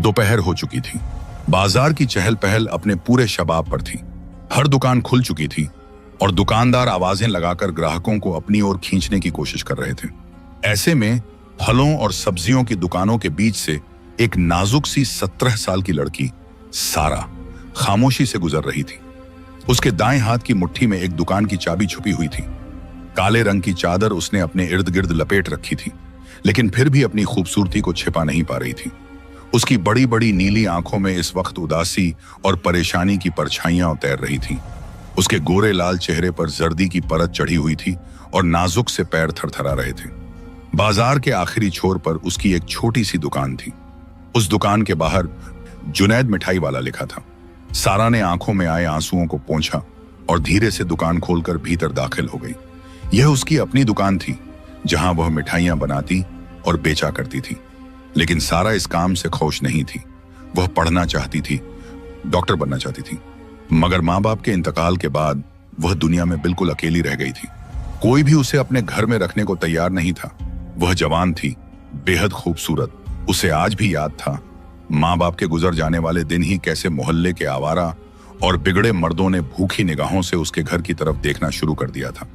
दोपहर हो चुकी थी। बाजार की चहल पहल अपने पूरे शबाब पर थी। हर दुकान खुल चुकी थी और दुकानदार आवाजें लगाकर ग्राहकों को अपनी ओर खींचने की कोशिश कर रहे थे। ऐसे में फलों और सब्जियों की दुकानों के बीच से एक नाजुक सी 17 साल की लड़की सारा खामोशी से गुजर रही थी। उसके दाएं हाथ की मुट्ठी में एक दुकान की चाबी छुपी हुई थी। काले रंग की चादर उसने अपने इर्द गिर्द लपेट रखी थी, लेकिन फिर भी अपनी खूबसूरती को छिपा नहीं पा रही थी। उसकी बड़ी बड़ी नीली आंखों में इस वक्त उदासी और परेशानी की परछाइयां तैर रही थीं। उसके गोरे लाल चेहरे पर जर्दी की परत चढ़ी हुई थी और नाजुक से पैर थरथरा रहे थे। बाजार के आखिरी छोर पर उसकी एक छोटी सी दुकान थी। उस दुकान के बाहर जुनैद मिठाई वाला लिखा था। सारा ने आंखों में आए आंसुओं को पोंछा और धीरे से दुकान खोलकर भीतर दाखिल हो गई। यह उसकी अपनी दुकान थी, जहां वह मिठाइयां बनाती और बेचा करती थी। लेकिन सारा इस काम से खुश नहीं थी। वह पढ़ना चाहती थी, डॉक्टर बनना चाहती थी, मगर माँ बाप के इंतकाल के बाद वह दुनिया में बिल्कुल अकेली रह गई थी। कोई भी उसे अपने घर में रखने को तैयार नहीं था। वह जवान थी, बेहद खूबसूरत। उसे आज भी याद था माँ बाप के गुजर जाने वाले दिन ही कैसे मोहल्ले के आवारा और बिगड़े मर्दों ने भूखी निगाहों से उसके घर की तरफ देखना शुरू कर दिया था,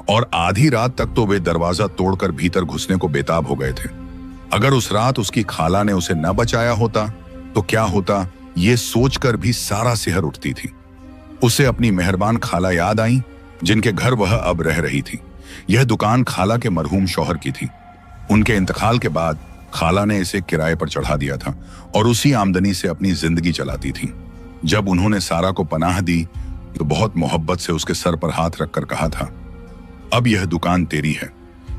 और आधी रात तक तो वे दरवाजा तोड़कर भीतर घुसने को बेताब हो गए थे। अगर उस रात उसकी खाला ने उसे न बचाया होता तो क्या होता, ये सोचकर भी सारा सिहर उठती थी। उसे अपनी मेहरबान खाला याद आई, जिनके घर वह अब रह रही थी। यह दुकान खाला के मरहूम शौहर की थी। उनके इंतकाल के बाद खाला ने इसे किराए पर चढ़ा दिया था और उसी आमदनी से अपनी जिंदगी चलाती थी। जब उन्होंने सारा को पनाह दी तो बहुत मोहब्बत से उसके सर पर हाथ रखकर कहा था, अब यह दुकान तेरी है।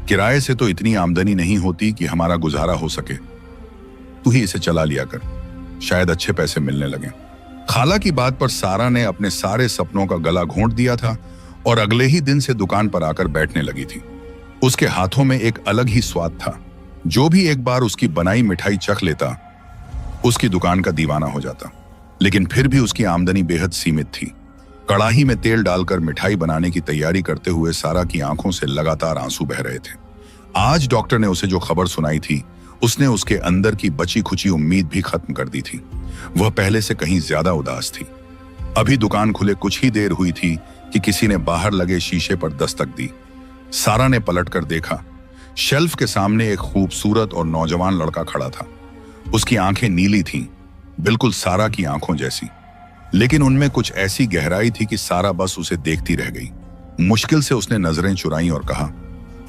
किराए से तो इतनी आमदनी नहीं होती कि हमारा गुजारा हो सके। तू ही इसे चला लिया कर, शायद अच्छे पैसे मिलने लगे। खाला की बात पर सारा ने अपने सारे सपनों का गला घोंट दिया था और अगले ही दिन से दुकान पर आकर बैठने लगी थी। उसके हाथों में एक अलग ही स्वाद था। जो भी एक बार उसकी बनाई मिठाई चख लेता, उसकी दुकान का दीवाना हो जाता। लेकिन फिर भी उसकी आमदनी बेहद सीमित थी। कड़ाही में तेल डालकर मिठाई बनाने की तैयारी करते हुए सारा की आंखों से लगातार आंसू बह रहे थे। आज डॉक्टर ने उसे जो खबर सुनाई थी, उसने उसके अंदर की बची खुची उम्मीद भी खत्म कर दी थी। वह पहले से कहीं ज्यादा उदास थी। अभी दुकान खुले कुछ ही देर हुई थी कि किसी ने बाहर लगे शीशे पर दस्तक दी। सारा ने पलटकर देखा। शेल्फ के सामने एक खूबसूरत और नौजवान लड़का खड़ा था। उसकी आंखें नीली थीं, बिल्कुल सारा की आंखों जैसी, लेकिन उनमें कुछ ऐसी गहराई थी कि सारा बस उसे देखती रह गई। मुश्किल से उसने नजरें चुराई और कहा,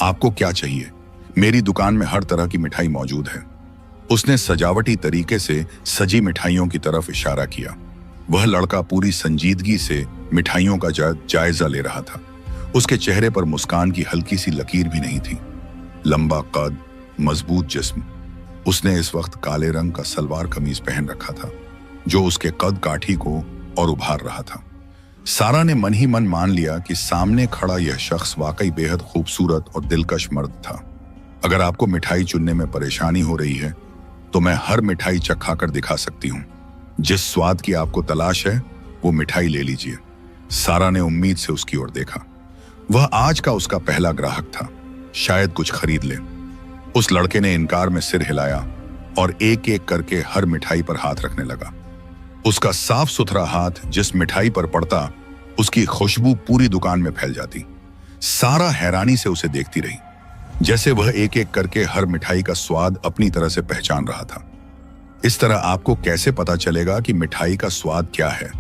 आपको क्या चाहिए? मेरी दुकान में हर तरह की मिठाई मौजूद है। उसने सजावटी तरीके से सजी मिठाइयों की तरफ इशारा किया। वह लड़का पूरी संजीदगी से मिठाइयों का जायजा ले रहा था। उसके चेहरे पर मुस्कान की हल्की सी लकीर भी नहीं थी। लंबा कद, मजबूत जिस्म। उसने इस वक्त काले रंग का सलवार कमीज पहन रखा था, जो उसके कद काठी को और उभार रहा था। सारा ने मन ही मन मान लिया कि सामने खड़ा यह शख्स वाकई बेहद खूबसूरत और दिलकश मर्द था। अगर आपको मिठाई चुनने में परेशानी हो रही है तो मैं हर मिठाई चखा कर दिखा सकती हूँ। जिस स्वाद की आपको तलाश है वो मिठाई ले लीजिए। सारा ने उम्मीद से उसकी ओर देखा। वह आज का उसका पहला ग्राहक था, शायद कुछ खरीद ले। उस लड़के ने इनकार में सिर हिलाया और एक एक करके हर मिठाई पर हाथ रखने लगा। उसका साफ सुथरा हाथ जिस मिठाई पर पड़ता, उसकी खुशबू पूरी दुकान में फैल जाती। सारा हैरानी से उसे देखती रही, जैसे वह एक एक करके हर मिठाई का स्वाद अपनी तरह से पहचान रहा था। इस तरह आपको कैसे पता चलेगा कि मिठाई का स्वाद क्या है?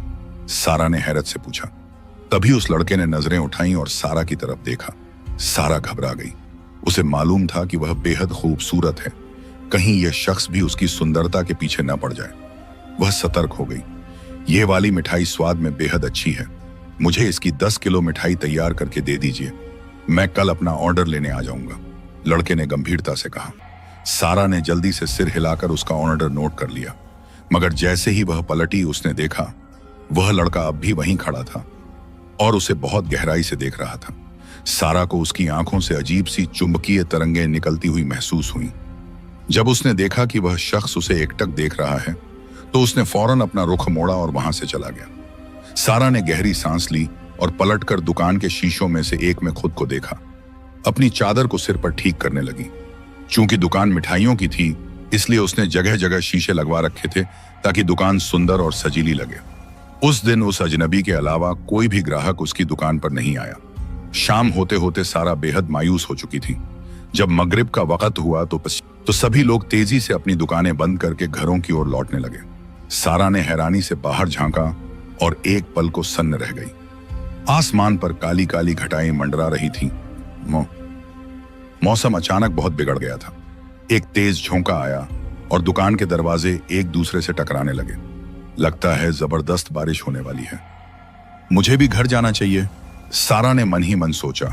सारा ने हैरत से पूछा। तभी उस लड़के ने नजरें उठाई और सारा की तरफ देखा। सारा घबरा गई। उसे मालूम था कि वह बेहद खूबसूरत है, कहीं यह शख्स भी उसकी सुंदरता के पीछे न पड़ जाए। वह सतर्क हो गई। यह वाली मिठाई स्वाद में बेहद अच्छी है, मुझे इसकी 10 किलो मिठाई तैयार करके दे दीजिए, मैं कल अपना ऑर्डर लेने आ जाऊंगा, लड़के ने गंभीरता से कहा। सारा ने जल्दी से सिर हिलाकर उसका ऑर्डर नोट कर लिया, मगर जैसे ही वह पलटी उसने देखा वह लड़का अब भी वहीं खड़ा था और उसे बहुत गहराई से देख रहा था। सारा को उसकी आंखों से अजीब सी चुंबकीय तरंगें निकलती हुई महसूस हुई। जब उसने देखा कि वह शख्स उसे एकटक देख रहा है तो उसने फौरन अपना रुख मोड़ा और वहां से चला गया। सारा ने गहरी सांस ली और पलटकर दुकान के शीशों में से एक में खुद को देखा। अपनी चादर को सिर पर ठीक करने लगी। चूंकि दुकान मिठाइयों की थी इसलिए उसने जगह जगह शीशे लगवा रखे थे ताकि दुकान सुंदर और सजीली लगे। उस दिन उस अजनबी के अलावा कोई भी ग्राहक उसकी दुकान पर नहीं आया। शाम होते होते सारा बेहद मायूस हो चुकी थी। जब मगरिब का वक्त हुआ तो सभी लोग तेजी से अपनी दुकानें बंद करके घरों की ओर लौटने लगे। सारा ने हैरानी से बाहर झांका और एक पल को सन्न रह गई। आसमान पर काली काली घटाएं मंडरा रही थीं। मौसम अचानक बहुत बिगड़ गया था। एक तेज झोंका आया और दुकान के दरवाजे एक दूसरे से टकराने लगे। लगता है जबरदस्त बारिश होने वाली है। मुझे भी घर जाना चाहिए, सारा ने मन ही मन सोचा।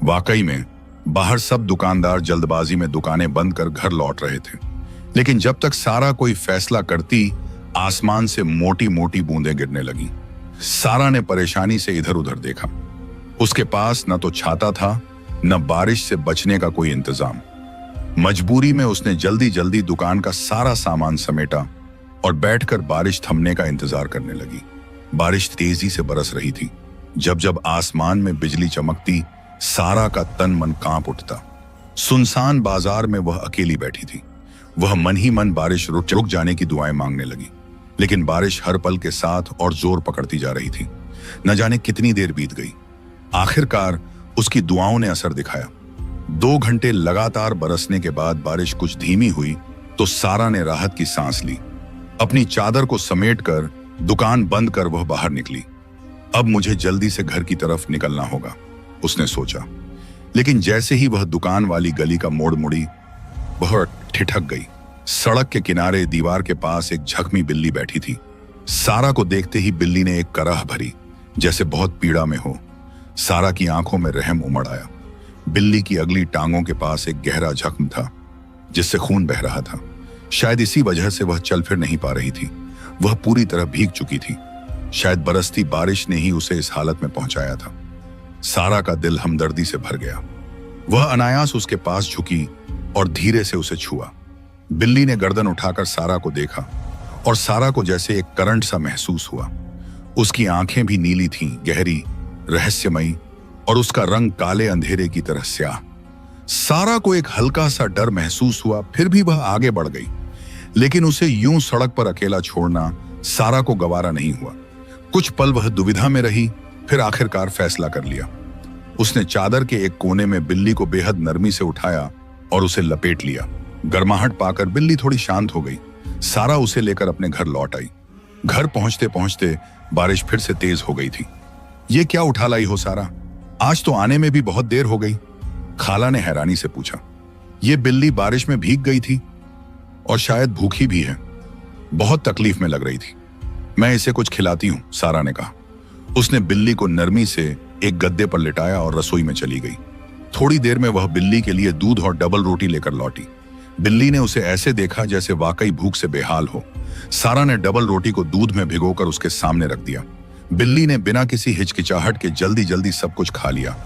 वाकई में बाहर सब दुकानदार जल्दबाजी में दुकानें बंद कर घर लौट रहे थे, लेकिन जब तक सारा कोई फैसला करती, आसमान से मोटी मोटी बूंदें गिरने लगी। सारा ने परेशानी से इधर उधर देखा। उसके पास न तो छाता था न बारिश से बचने का कोई इंतजाम। मजबूरी में उसने जल्दी जल्दी दुकान का सारा सामान समेटा और बैठकर बारिश थमने का इंतजार करने लगी। बारिश तेजी से बरस रही थी। जब जब आसमान में बिजली चमकती, सारा का तन मन कांप उठता। सुनसान बाजार में वह अकेली बैठी थी। वह मन ही मन बारिश रुक जाने की दुआएं मांगने लगी, लेकिन बारिश हर पल के साथ और जोर पकड़ती जा रही थी। न जाने कितनी देर बीत गई। आखिरकार उसकी दुआओं ने असर दिखाया। 2 घंटे लगातार बरसने के बाद बारिश कुछ धीमी हुई तो सारा ने राहत की सांस ली। अपनी चादर को समेटकर दुकान बंद कर वह बाहर निकली। अब मुझे जल्दी से घर की तरफ निकलना होगा, उसने सोचा। लेकिन जैसे ही वह दुकान वाली गली का मोड़ मुड़ी, वह ठिठक गई। सड़क के किनारे दीवार के पास एक झकमी बिल्ली बैठी थी। सारा को देखते ही बिल्ली ने एक कराह भरी, जैसे बहुत पीड़ा में हो। सारा की आंखों में रहम उमड़ आया। बिल्ली की अगली टांगों के पास एक गहरा जख्म था जिससे खून बह रहा था। शायद इसी वजह से वह चल फिर नहीं पा रही थी। वह पूरी तरह भीग चुकी थी। शायद बरसती बारिश ने ही उसे इस हालत में पहुंचाया था। सारा का दिल हमदर्दी से भर गया। वह अनायास उसके पास झुकी और धीरे से उसे छुआ। बिल्ली ने गर्दन उठाकर सारा को देखा और सारा को जैसे एक करंट सा महसूस हुआ। उसकी आंखें भी नीली थीं, गहरी, रहस्यमयी, और उसका रंग काले अंधेरे की तरह स्याह। सारा को एक हल्का सा डर महसूस हुआ, फिर भी वह आगे बढ़ गई। लेकिन उसे यूं सड़क पर अकेला छोड़ना सारा को गवारा नहीं हुआ। कुछ पल वह दुविधा में रही, फिर आखिरकार फैसला कर लिया। उसने चादर के एक कोने में बिल्ली को बेहद नरमी से उठाया और उसे लपेट लिया। गर्माहट पाकर बिल्ली थोड़ी शांत हो गई। सारा उसे लेकर अपने घर लौट आई। घर पहुंचते पहुंचते बारिश फिर से तेज हो गई थी। ये क्या उठा लाई हो सारा? आज तो आने में भी बहुत देर हो गई, खाला ने हैरानी से पूछा। ये बिल्ली बारिश में भीग गई थी और शायद भूखी भी है। बहुत तकलीफ में लग रही थी। मैं इसे कुछ खिलाती हूं, सारा ने कहा। उसने बिल्ली को नरमी से एक गद्दे पर लिटाया और रसोई में चली गई। थोड़ी देर में वह बिल्ली के लिए दूध और डबल रोटी लेकर लौटी। बिल्ली ने उसे ऐसे देखा जैसे वाकई भूख से बेहाल हो। सारा ने डबल रोटी को दूध में भिगोकर उसके सामने रख दिया। बिल्ली ने बिना किसी हिचकिचाहट के जल्दी जल्दी सब कुछ खा लिया।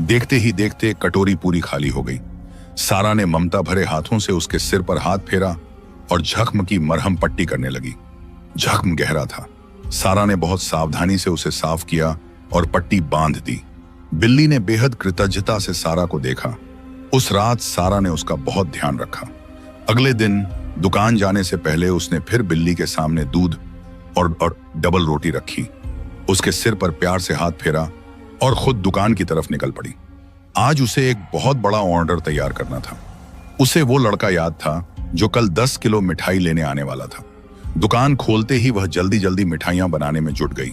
देखते ही देखते कटोरी पूरी खाली हो गई। सारा ने ममता भरे हाथों से उसके सिर पर हाथ फेरा और जख्म की मरहम पट्टी करने लगी। जख्म गहरा था। सारा ने बहुत सावधानी से उसे साफ किया और पट्टी बांध दी। बिल्ली ने बेहद कृतज्ञता से सारा को देखा। उस रात सारा ने उसका बहुत ध्यान रखा। अगले दिन दुकान जाने से पहले उसने फिर बिल्ली के सामने दूध और डबल रोटी रखी। उसके सिर पर प्यार से हाथ फेरा और खुद दुकान की तरफ निकल पड़ी। आज उसे एक बहुत बड़ा ऑर्डर तैयार करना था। उसे वो लड़का याद था जो कल 10 किलो मिठाई लेने आने वाला था। दुकान खोलते ही वह जल्दी जल्दी मिठाइयां बनाने में जुट गई।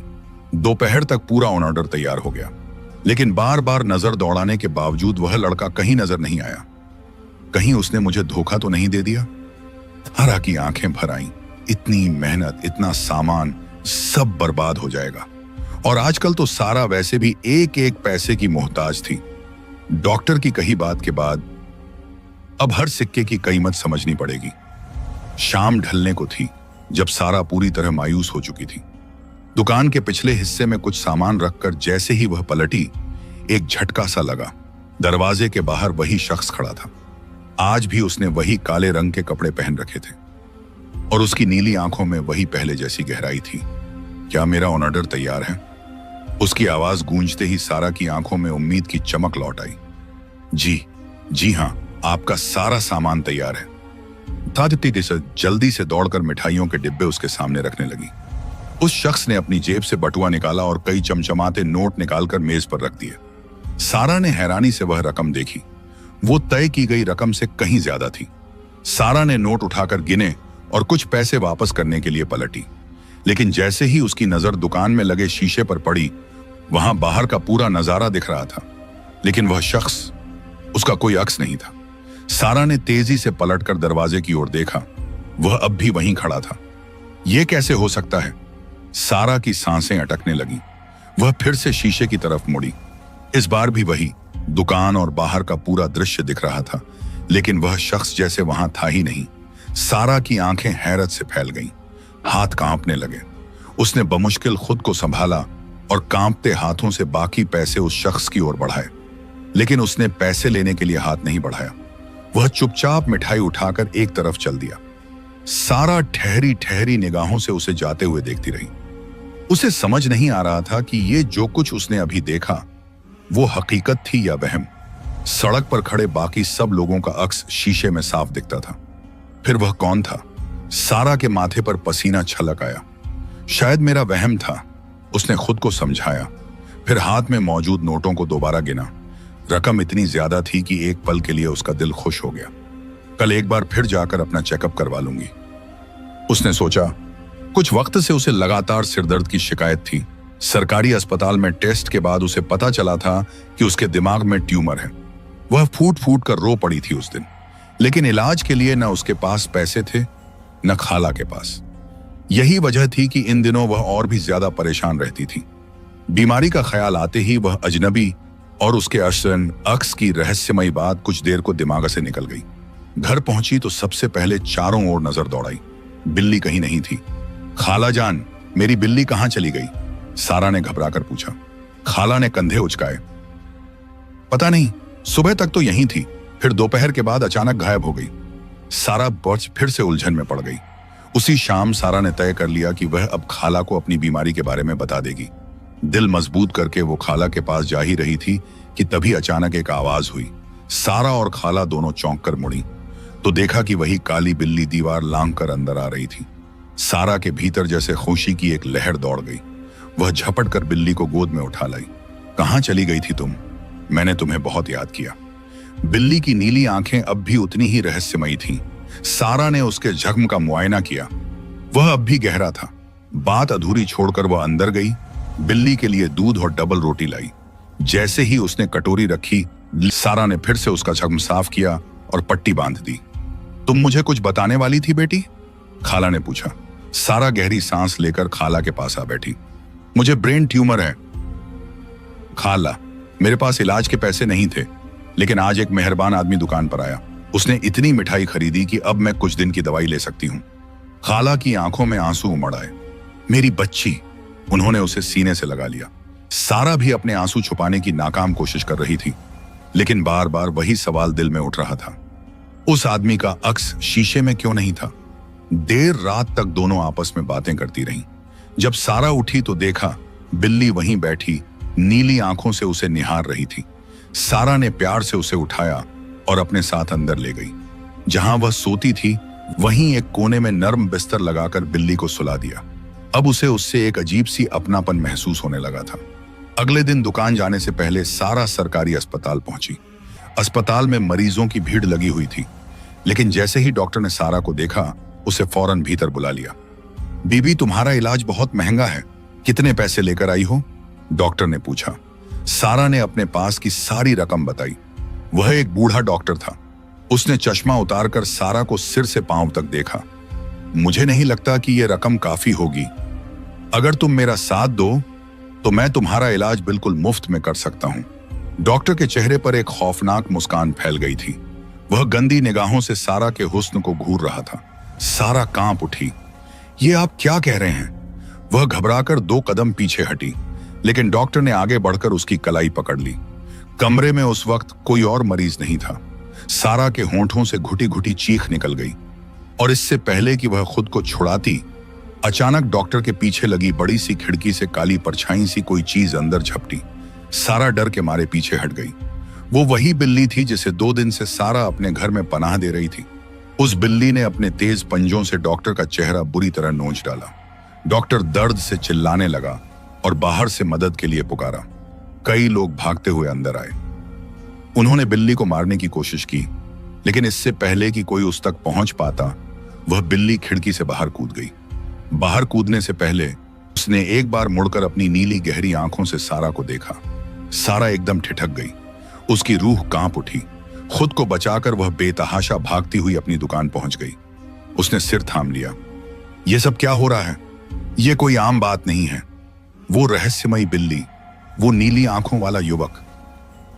दोपहर तक पूरा ऑर्डर तैयार हो गया, लेकिन बार बार नजर दौड़ाने के बावजूद वह लड़का कहीं नजर नहीं आया। कहीं उसने मुझे धोखा तो नहीं दे दिया? सारा की आंखें भर आईं। इतनी मेहनत, इतना सामान, सब बर्बाद हो जाएगा। और आजकल तो सारा वैसे भी एक एक पैसे की मोहताज थी। डॉक्टर की कही बात के बाद अब हर सिक्के की कीमत समझनी पड़ेगी। शाम ढलने को थी जब सारा पूरी तरह मायूस हो चुकी थी। दुकान के पिछले हिस्से में कुछ सामान रखकर जैसे ही वह पलटी, एक झटका सा लगा। दरवाजे के बाहर वही शख्स खड़ा था। आज भी उसने वही काले रंग के कपड़े पहन रखे थे और उसकी नीली आंखों में वही पहले जैसी गहराई थी। क्या मेरा ऑर्डर तैयार है? उसकी आवाज गूंजते ही सारा की आंखों में उम्मीद की चमक लौट आई। जी हां, आपका सारा सामान तैयार है। ताजती से जल्दी से दौड़कर मिठाइयों के डिब्बे उसके सामने रखने लगी। उस शख्स ने अपनी जेब से बटुआ निकाला और कई चमचमाते नोट निकालकर मेज पर रख दिए। सारा ने हैरानी से वह रकम देखी। वो तय की गई रकम से कहीं ज्यादा थी। सारा ने नोट उठाकर गिने और कुछ पैसे वापस करने के लिए पलटी, लेकिन जैसे ही उसकी नजर दुकान में लगे शीशे पर पड़ी, वहां बाहर का पूरा नजारा दिख रहा था, लेकिन वह शख्स, उसका कोई अक्स नहीं था। सारा ने तेजी से पलटकर दरवाजे की ओर देखा। वह अब भी वहीं खड़ा था। यह कैसे हो सकता है? सारा की सांसें अटकने लगी। वह फिर से शीशे की तरफ मुड़ी। इस बार भी वही दुकान और बाहर का पूरा दृश्य दिख रहा था, लेकिन वह शख्स जैसे वहां था ही नहीं। सारा की आंखें हैरत से फैल गईं, हाथ कांपने लगे। उसने बमुश्किल खुद को संभाला और कांपते हाथों से बाकी पैसे उस शख्स की ओर बढ़ाए, लेकिन उसने पैसे लेने के लिए हाथ नहीं बढ़ाया। वह चुपचाप मिठाई उठाकर एक तरफ चल दिया। सारा ठहरी ठहरी निगाहों से उसे जाते हुए देखती रही। उसे समझ नहीं आ रहा था कि ये जो कुछ उसने अभी देखा वो हकीकत थी या वहम। सड़क पर खड़े बाकी सब लोगों का अक्स शीशे में साफ दिखता था। फिर वह कौन था? सारा के माथे पर पसीना छलक आया। शायद मेरा वहम था, उसने खुद को समझाया। फिर हाथ में मौजूद नोटों को दोबारा गिना। रकम इतनी ज्यादा थी कि एक पल के लिए उसका दिल खुश हो गया। कल एक बार फिर जाकर अपना चेकअप करवा लूंगी, उसने सोचा। कुछ वक्त से उसे लगातार सिरदर्द की शिकायत थी। सरकारी अस्पताल में टेस्ट के बाद उसे पता चला था कि उसके दिमाग में ट्यूमर है। वह फूट फूट कर रो पड़ी थी उस दिन, लेकिन इलाज के लिए न उसके पास पैसे थे न खाला के पास। यही वजह थी कि इन दिनों वह और भी ज्यादा परेशान रहती थी। बीमारी का ख्याल आते ही वह अजनबी और उसके अरसन अक्स की रहस्यमयी बात कुछ देर को दिमाग से निकल गई। घर पहुंची तो सबसे पहले चारों ओर नजर दौड़ाई। बिल्ली कहीं नहीं थी। खाला जान, मेरी बिल्ली कहां चली गई? सारा ने घबराकर पूछा। खाला ने कंधे उचकाए। पता नहीं, सुबह तक तो यहीं थी, फिर दोपहर के बाद अचानक गायब हो गई। सारा बर्च फिर से उलझन में पड़ गई। उसी शाम सारा ने तय कर लिया कि वह अब खाला को अपनी बीमारी के बारे में बता देगी। दिल मजबूत करके वो खाला के पास जा ही रही थी कि तभी अचानक एक आवाज हुई। सारा और खाला दोनों चौंक कर मुड़ी तो देखा कि वही काली बिल्ली दीवार लांघ कर अंदर आ रही थी। सारा के भीतर जैसे खुशी की एक लहर दौड़ गई। वह झपट कर बिल्ली को गोद में उठा लाई। कहां चली गई थी तुम? मैंने तुम्हें बहुत याद किया। बिल्ली की नीली आंखें अब भी उतनी ही रहस्यमयी थीं। सारा ने उसके जख्म का मुआयना किया। वह अब भी गहरा था। बात अधूरी छोड़कर वह अंदर गई, बिल्ली के लिए दूध और डबल रोटी लाई। जैसे ही उसने कटोरी रखी, सारा ने फिर से उसका जख्म साफ किया और पट्टी बांध दी। तुम मुझे कुछ बताने वाली थी बेटी? खाला ने पूछा। सारा गहरी सांस लेकर खाला के पास आ बैठी। मुझे ब्रेन ट्यूमर है खाला। मेरे पास इलाज के पैसे नहीं थे, लेकिन आज एक मेहरबान आदमी दुकान पर आया। उसने इतनी मिठाई खरीदी कि अब मैं कुछ दिन की दवाई ले सकती हूँ। खाला की आंखों में आंसू उमड़ आए। मेरी बच्ची, उन्होंने उसे सीने से लगा लिया। सारा भी अपने आंसू छुपाने की नाकाम कोशिश कर रही थी, लेकिन बार बार वही सवाल दिल में उठ रहा था। उस आदमी का अक्स शीशे में क्यों नहीं था? देर रात तक दोनों आपस में बातें करती रहीं। जब सारा उठी तो देखा बिल्ली वहीं बैठी नीली आंखों से उसे निहार रही थी। सारा ने प्यार से उसे उठाया और अपने साथ अंदर ले गई। जहां वह सोती थी वहीं एक कोने में नर्म बिस्तर लगाकर बिल्ली को सुला दिया। अब उसे उससे एक अजीब सी अपनापन महसूस होने लगा था। अगले दिन दुकान जाने से पहले सारा सरकारी अस्पताल पहुंची। अस्पताल में मरीजों की भीड़ लगी हुई थी, लेकिन जैसे ही डॉक्टर ने सारा को देखा, उसे फौरन भीतर बुला लिया। बीबी, तुम्हारा इलाज बहुत महंगा है, कितने पैसे लेकर आई हो? डॉक्टर ने पूछा। सारा ने अपने पास की सारी रकम बताई। वह एक बूढ़ा डॉक्टर था। उसने चश्मा उतारकर सारा को सिर से पांव तक देखा। मुझे नहीं लगता कि यह रकम काफी होगी। अगर तुम मेरा साथ दो तो मैं तुम्हारा इलाज बिल्कुल मुफ्त में कर सकता हूं। डॉक्टर के चेहरे पर एक खौफनाक मुस्कान फैल गई थी। वह गंदी निगाहों से सारा के हुस्न को घूर रहा था। सारा कांप उठी। ये आप क्या कह रहे हैं? वह घबराकर 2 कदम पीछे हटी, लेकिन डॉक्टर ने आगे बढ़कर उसकी कलाई पकड़ ली। कमरे में उस वक्त कोई और मरीज नहीं था। सारा के होंठों से घुटी घुटी चीख निकल गई, और इससे पहले कि वह खुद को छुड़ाती, अचानक डॉक्टर के पीछे लगी बड़ी सी खिड़की से काली परछाई सी कोई चीज अंदर झपटी। सारा डर के मारे पीछे हट गई। वो वही बिल्ली थी जिसे 2 दिन से सारा अपने घर में पनाह दे रही थी। उस बिल्ली ने अपने तेज पंजों से डॉक्टर का चेहरा बुरी तरह नोच डाला। डॉक्टर दर्द से चिल्लाने लगा और बाहर से मदद के लिए पुकारा। कई लोग भागते हुए अंदर आए। उन्होंने बिल्ली को मारने की कोशिश की, लेकिन इससे पहले कि कोई उस तक पहुंच पाता, वह बिल्ली खिड़की से बाहर कूद गई। बाहर कूदने से पहले उसने एक बार मुड़कर अपनी नीली गहरी आंखों से सारा को देखा। सारा एकदम ठिठक गई। उसकी रूह कांप उठी। खुद को बचाकर वह बेतहाशा भागती हुई अपनी दुकान पहुंच गई। उसने सिर थाम लिया। यह सब क्या हो रहा है? यह कोई आम बात नहीं है। वो रहस्यमयी बिल्ली, वो नीली आंखों वाला युवक,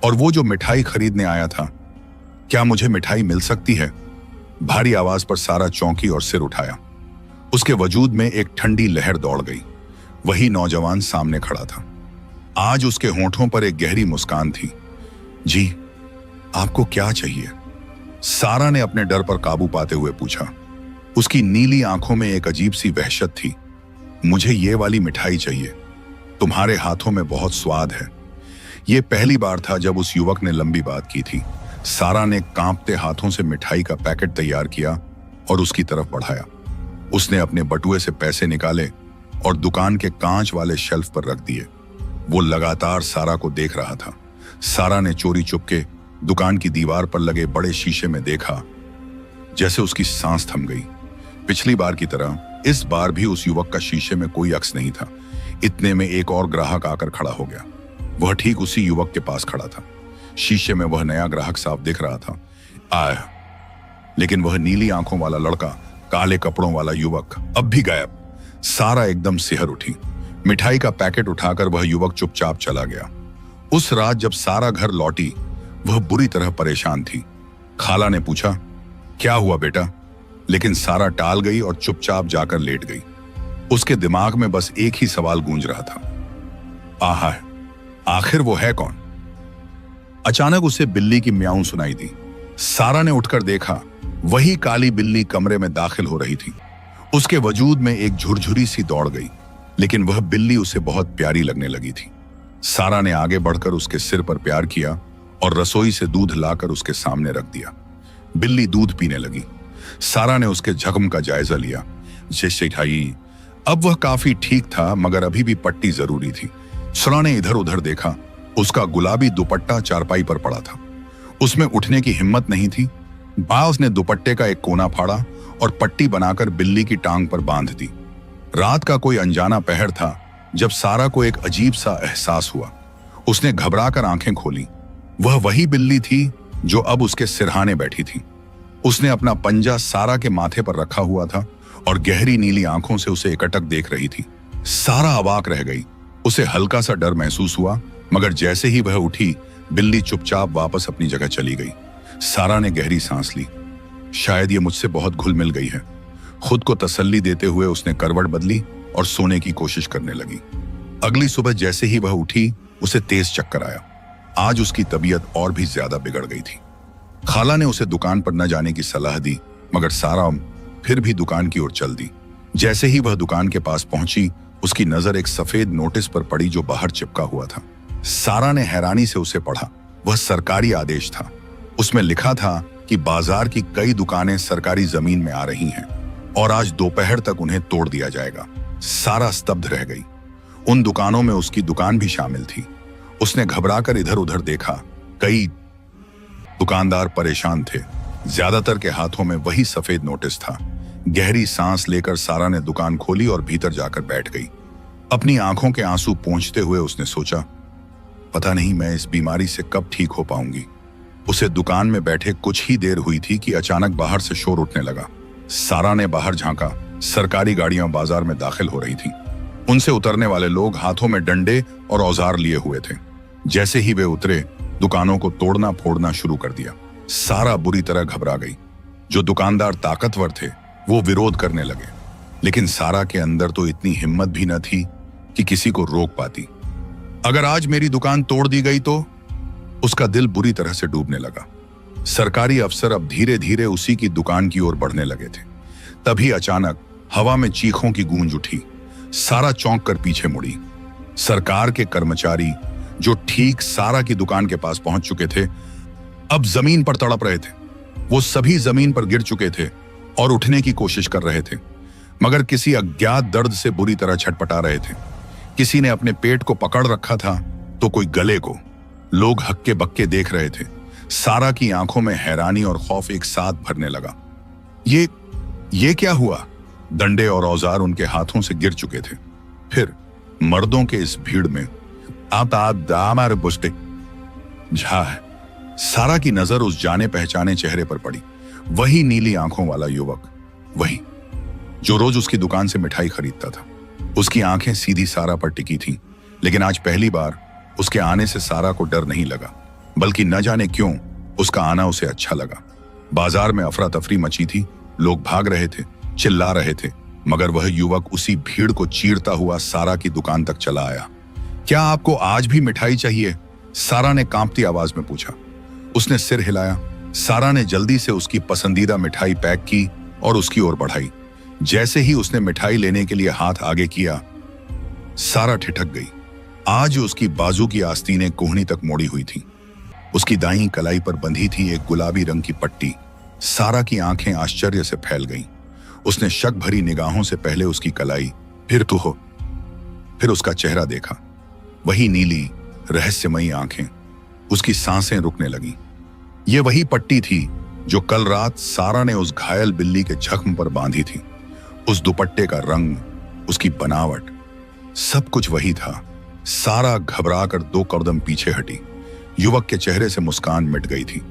और वो जो मिठाई खरीदने आया था। क्या मुझे मिठाई मिल सकती है? भारी आवाज पर सारा चौंकी और सिर उठाया। उसके वजूद में एक ठंडी लहर दौड़ गई। वही नौजवान सामने खड़ा था। आज उसके होंठों पर एक गहरी मुस्कान थी। जी, आपको क्या चाहिए? सारा ने अपने डर पर काबू पाते हुए पूछा। उसकी नीली आंखों में एक अजीब सी वहशत थी। मुझे ये वाली मिठाई चाहिए। तुम्हारे हाथों में बहुत स्वाद है। यह पहली बार था जब उस युवक ने लंबी बात की थी। सारा ने कांपते हाथों से मिठाई का पैकेट तैयार किया और उसकी तरफ बढ़ाया। उसने अपने बटुए से पैसे निकाले और दुकान के कांच वाले शेल्फ पर रख दिए। वो लगातार सारा को देख रहा था। सारा ने चोरी चुपके दुकान की दीवार पर लगे बड़े शीशे में देखा। जैसे उसकी सांस थम गई। पिछली बार की तरह इस बार भी उस युवक का शीशे में कोई अक्स नहीं था। इतने में एक और ग्राहक आकर खड़ा हो गया। वह ठीक उसी युवक के पास खड़ा था। शीशे में वह नया ग्राहक साफ दिख रहा था। आया, लेकिन वह नीली आंखों वाला लड़का, काले कपड़ों वाला युवक अब भी गायब। सारा एकदम सिहर उठी। मिठाई का पैकेट उठाकर वह युवक चुपचाप चला गया। उस रात जब सारा घर लौटी, वह बुरी तरह परेशान थी। खाला ने पूछा, क्या हुआ बेटा? लेकिन सारा टाल गई और चुपचाप जाकर लेट गई। उसके दिमाग में बस एक ही सवाल गूंज रहा था, आहा, आखिर वो है कौन? अचानक उसे बिल्ली की म्याऊं सुनाई दी। सारा ने उठकर देखा। वही काली बिल्ली कमरे में दाखिल हो रही थी। उसके वजूद में एक झुरझुरी सी दौड़ गई, लेकिन वह बिल्ली उसे बहुत प्यारी लगने लगी थी। सारा ने आगे बढ़कर उसके सिर पर प्यार किया और रसोई से दूध लाकर उसके सामने रख दिया। बिल्ली दूध पीने लगी। सारा ने उसके जख्म का जायजा लिया। शिठाई, अब वह काफी ठीक था, मगर अभी भी पट्टी जरूरी थी। सारा ने इधर उधर देखा। उसका गुलाबी दुपट्टा चारपाई पर पड़ा था। उसमें उठने की हिम्मत नहीं थी। बाज ने दुपट्टे का एक कोना फाड़ा और पट्टी बनाकर बिल्ली की टांग पर बांध दी। रात का कोई अनजाना पहर था जब सारा को एक अजीब सा एहसास हुआ। उसने घबराकर आंखें खोली। वह वही बिल्ली थी जो अब उसके सिरहाने बैठी थी। उसने अपना पंजा सारा के माथे पर रखा हुआ था और गहरी नीली आंखों से उसे एकटक देख रही थी। सारा अवाक रह गई। उसे हल्का सा डर महसूस हुआ, मगर जैसे ही वह उठी, बिल्ली चुपचाप वापस अपनी जगह चली गई। सारा ने गहरी सांस ली। शायद ये मुझसे बहुत घुल मिल गई है। खुद को तसल्ली देते हुए उसने करवट बदली और सोने की कोशिश करने लगी। अगली सुबह जैसे ही वह उठी, उसे तेज चक्कर आया। आज उसकी तबीयत और भी ज्यादा बिगड़ गई थी। खाला ने उसे दुकान पर न जाने की सलाह दी, मगर सारा फिर भी दुकान की ओर चल दी। जैसे ही वह दुकान के पास पहुंची, उसकी नजर एक सफेद नोटिस पर पड़ी जो बाहर चिपका हुआ था। सारा ने हैरानी से उसे पढ़ा। वह सरकारी आदेश था। उसमें लिखा था कि बाजार की कई दुकानें सरकारी जमीन में आ रही हैं और आज दोपहर तक उन्हें तोड़ दिया जाएगा। सारा स्तब्ध रह गई। उन दुकानों में उसकी दुकान भी शामिल थी। उसने घबराकर इधर उधर देखा। कई दुकानदार परेशान थे। ज्यादातर के हाथों में वही सफेद नोटिस था। गहरी सांस लेकर सारा ने दुकान खोली और भीतर जाकर बैठ गई। अपनी आंखों के आंसू पोंछते हुए उसने सोचा, पता नहीं मैं इस बीमारी से कब ठीक हो पाऊंगी। उसे दुकान में बैठे कुछ ही देर हुई थी कि अचानक बाहर से शोर उठने लगा। सारा ने बाहर झांका। सरकारी गाड़ियां बाजार में दाखिल हो रही थीं। उनसे उतरने वाले लोग हाथों में डंडे और औजार लिए हुए थे। जैसे ही वे उतरे, दुकानों को तोड़ना फोड़ना शुरू कर दिया। सारा बुरी तरह घबरा गई। जो दुकानदार ताकतवर थे, वो विरोध करने लगे, लेकिन सारा के अंदर तो इतनी हिम्मत भी न थी कि किसी को रोक पाती। अगर आज मेरी दुकान तोड़ दी गई तो? उसका दिल बुरी तरह से डूबने लगा। सरकारी अफसर अब धीरे धीरे उसी की दुकान की ओर बढ़ने लगे थे। तभी अचानक हवा में चीखों की गूंज उठी। सारा चौंक कर पीछे मुड़ी। सरकार के कर्मचारी जो ठीक सारा की दुकान के पास पहुंच चुके थे, अब जमीन पर तड़प रहे थे। वो सभी जमीन पर गिर चुके थे और उठने की कोशिश कर रहे थे, मगर किसी अज्ञात दर्द से बुरी तरह छटपटा रहे थे। किसी ने अपने पेट को पकड़ रखा था तो कोई गले को। लोग हक्के बक्के देख रहे थे। सारा की आंखों में हैरानी और खौफ एक साथ भरने लगा। ये क्या हुआ? डंडे और औजार उनके हाथों से गिर चुके थे। फिर मर्दों के इस भीड़ में आता दामार बुस्टे झा है। सारा की नजर उस जाने पहचाने चेहरे पर पड़ी। वही नीली आंखों वाला युवक, वही जो रोज उसकी दुकान से मिठाई खरीदता था। उसकी आंखें सीधी सारा पर टिकी थीं, लेकिन आज पहली बार उसके आने से सारा को डर नहीं लगा, बल्कि न जाने क्यों उसका आना उसे अच्छा लगा। बाजार में अफरा तफरी मची थी। लोग भाग रहे थे, चिल्ला रहे थे, मगर वह युवक उसी भीड़ को चीरता हुआ सारा की दुकान तक चला आया। क्या आपको आज भी मिठाई चाहिए? सारा ने कांपती आवाज में पूछा। उसने सिर हिलाया। सारा ने जल्दी से उसकी पसंदीदा मिठाई पैक की और उसकी ओर बढ़ाई। जैसे ही उसने मिठाई लेने के लिए हाथ आगे किया, सारा ठिठक गई। आज उसकी बाजू की आस्तीनें कोहनी तक मोड़ी हुई थी। उसकी दाईं कलाई पर बंधी थी एक गुलाबी रंग की पट्टी। सारा की आंखें आश्चर्य से फैल गईं। उसने शक भरी निगाहों से पहले उसकी कलाई, फिर उसका चेहरा देखा। वही नीली रहस्यमयी आंखें। उसकी सांसें रुकने लगीं। ये वही पट्टी थी जो कल रात सारा ने उस घायल बिल्ली के जख्म पर बांधी थी। उस दुपट्टे का रंग, उसकी बनावट, सब कुछ वही था। सारा घबराकर 2 कदम पीछे हटी। युवक के चेहरे से मुस्कान मिट गई थी।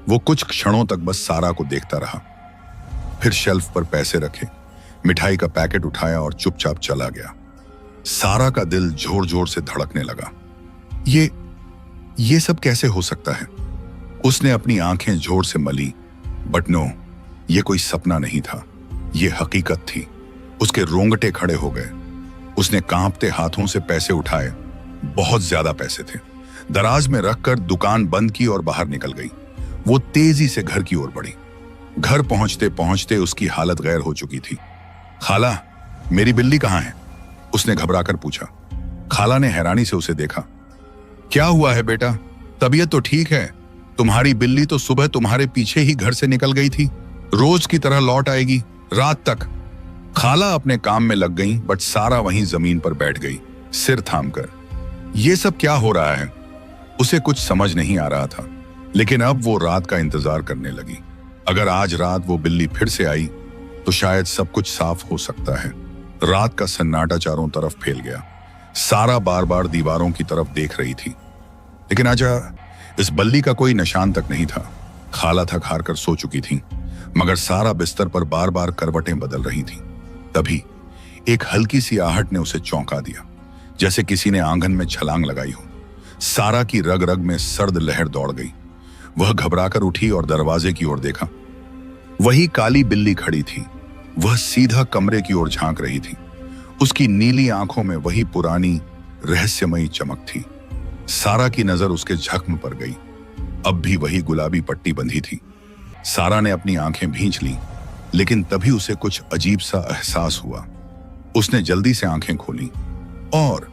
वो कुछ क्षणों तक बस सारा को देखता रहा, फिर शेल्फ पर पैसे रखे, मिठाई का पैकेट उठाया और चुपचाप चला गया। सारा का दिल जोर जोर से धड़कने लगा। ये सब कैसे हो सकता है? उसने अपनी आंखें जोर से मली, बट नो, ये कोई सपना नहीं था, ये हकीकत थी। उसके रोंगटे खड़े हो गए। उसने कांपते हाथों से पैसे उठाए। बहुत ज्यादा पैसे थे। दराज में रखकर दुकान बंद की और बाहर निकल गई। वो तेजी से घर की ओर बढ़ी। घर पहुंचते पहुंचते उसकी हालत गैर हो चुकी थी। खाला, मेरी बिल्ली कहां है? उसने घबराकर पूछा। खाला ने हैरानी से उसे देखा। क्या हुआ है बेटा? तबीयत तो ठीक है। तुम्हारी बिल्ली तो सुबह तुम्हारे पीछे ही घर से निकल गई थी। रोज की तरह लौट आएगी रात तक। खाला अपने काम में लग गई, बट सारा वहीं जमीन पर बैठ गई, सिर थामकर। ये सब क्या हो रहा है? उसे कुछ समझ नहीं आ रहा था, लेकिन अब वो रात का इंतजार करने लगी। अगर आज रात वो बिल्ली फिर से आई तो शायद सब कुछ साफ हो सकता है। रात का सन्नाटा चारों तरफ फैल गया। सारा बार बार दीवारों की तरफ देख रही थी, लेकिन आज इस बल्ली का कोई निशान तक नहीं था। खाला थक हार कर सो चुकी थी, मगर सारा बिस्तर पर बार बार करवटें बदल रही थी। तभी एक हल्की सी आहट ने उसे चौंका दिया, जैसे किसी ने आंगन में छलांग लगाई हो। सारा की रग रग में सर्द लहर दौड़ गई। वह घबराकर उठी और दरवाजे की ओर देखा। वही काली बिल्ली खड़ी थी। वह सीधा कमरे की ओर झांक रही थी। उसकी नीली आंखों में वही पुरानी रहस्यमयी चमक थी। सारा की नजर उसके जख्म पर गई। अब भी वही गुलाबी पट्टी बंधी थी। सारा ने अपनी आंखें भींच लीं, लेकिन तभी उसे कुछ अजीब सा एहसास हुआ। उसने जल्दी से आंखें खोली और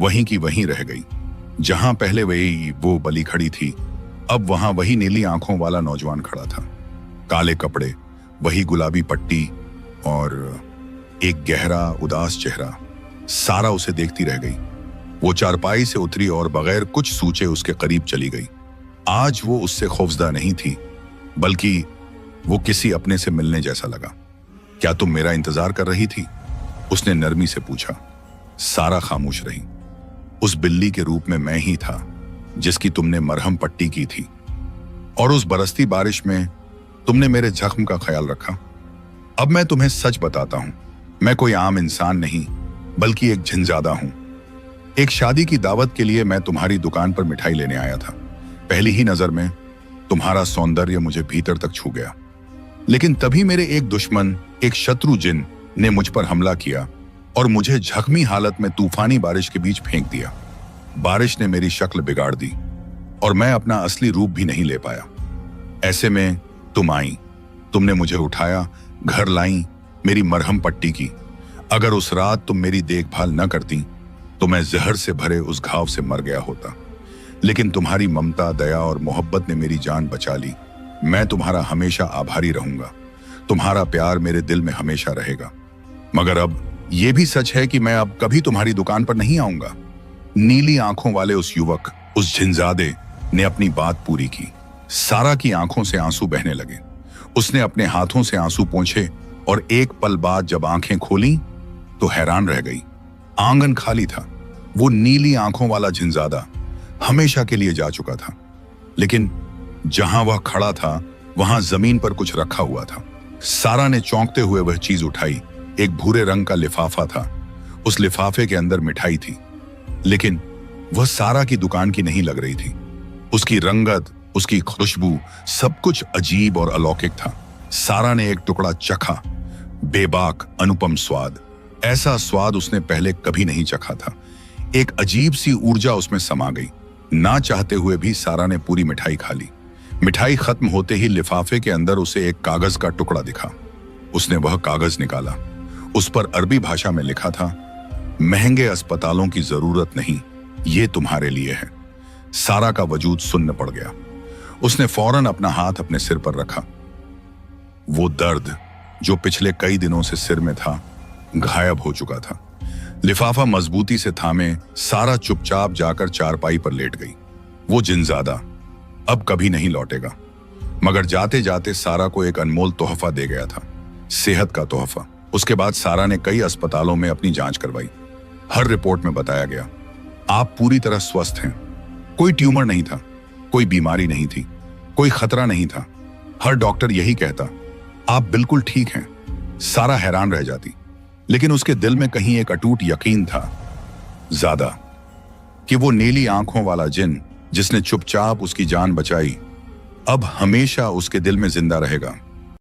वहीं की वहीं रह गई। जहां पहले वो बली खड़ी थी, अब वहां वही नीली आंखों वाला नौजवान खड़ा था। काले कपड़े, वही गुलाबी पट्टी और एक गहरा उदास चेहरा। सारा उसे देखती रह गई। वो चारपाई से उतरी और बगैर कुछ सोचे उसके करीब चली गई। आज वो उससे खौफजदा नहीं थी, बल्कि वो किसी अपने से मिलने जैसा लगा। क्या तुम मेरा इंतजार कर रही थी? उसने नरमी से पूछा। सारा खामोश रही। उस बिल्ली के रूप में मैं ही था जिसकी तुमने मरहम पट्टी की थी, और उस बरसती बारिश में तुमने मेरे जख्म का ख्याल रखा। अब मैं तुम्हें सच बताता हूं, मैं कोई आम इंसान नहीं, बल्कि एक जिनजादा हूं। एक शादी की दावत के लिए मैं तुम्हारी दुकान पर मिठाई लेने आया था। पहली ही नजर में तुम्हारा सौंदर्य मुझे भीतर तक छू गया, लेकिन तभी मेरे एक दुश्मन, एक शत्रु जिन ने मुझ पर हमला किया और मुझे जख्मी हालत में तूफानी बारिश के बीच फेंक दिया। बारिश ने मेरी शक्ल बिगाड़ दी और मैं अपना असली रूप भी नहीं ले पाया। ऐसे में तुम आई, तुमने मुझे उठाया, घर लाई, मेरी मरहम पट्टी की। अगर उस रात तुम मेरी देखभाल न करती तो मैं जहर से भरे उस घाव से मर गया होता, लेकिन तुम्हारी ममता, दया और मोहब्बत ने मेरी जान बचा ली। मैं तुम्हारा हमेशा आभारी रहूंगा। तुम्हारा प्यार मेरे दिल में हमेशा रहेगा। मगर अब यह भी सच है कि मैं अब कभी तुम्हारी दुकान पर नहीं आऊंगा। नीली आंखों वाले उस युवक, उस झिंजादे ने अपनी बात पूरी की। सारा की आंखों से आंसू बहने लगे। उसने अपने हाथों से आंसू पोंछे और एक पल बाद जब आंखें खोली तो हैरान रह गई। आंगन खाली था। वो नीली आंखों वाला झिंजादा हमेशा के लिए जा चुका था, लेकिन जहां वह खड़ा था वहां जमीन पर कुछ रखा हुआ था। सारा ने चौंकते हुए वह चीज उठाई। एक भूरे रंग का लिफाफा था। उस लिफाफे के अंदर मिठाई थी, लेकिन वह सारा की दुकान की नहीं लग रही थी। उसकी रंगत, उसकी खुशबू, सब कुछ अजीब और अलौकिक था। सारा ने एक टुकड़ा चखा। बेबाक, अनुपम स्वाद। ऐसा स्वाद उसने पहले कभी नहीं चखा था। एक अजीब सी ऊर्जा उसमें समा गई। ना चाहते हुए भी सारा ने पूरी मिठाई खा ली। मिठाई खत्म होते ही लिफाफे के अंदर उसे एक कागज का टुकड़ा दिखा। उसने वह कागज निकाला। उस पर अरबी भाषा में लिखा था, महंगे अस्पतालों की जरूरत नहीं, ये तुम्हारे लिए है। सारा का वजूद सुन्न पड़ गया। उसने फौरन अपना हाथ अपने सिर पर रखा। वो दर्द जो पिछले कई दिनों से सिर में था गायब हो चुका था। लिफाफा मजबूती से थामे सारा चुपचाप जाकर चारपाई पर लेट गई। वो जिनजादा अब कभी नहीं लौटेगा। मगर जाते जाते सारा को एक अनमोल तोहफा दे गया था, सेहत का तोहफा। उसके बाद सारा ने कई अस्पतालों में अपनी जांच करवाई। हर रिपोर्ट में बताया गया, आप पूरी तरह स्वस्थ हैं। कोई ट्यूमर नहीं था, कोई बीमारी नहीं थी, कोई खतरा नहीं था। हर डॉक्टर यही कहता, आप बिल्कुल ठीक हैं। सारा हैरान रह जाती, लेकिन उसके दिल में कहीं एक अटूट यकीन था, ज्यादा, कि वो नीली आंखों वाला जिन जिसने चुपचाप उसकी जान बचाई, अब हमेशा उसके दिल में जिंदा रहेगा।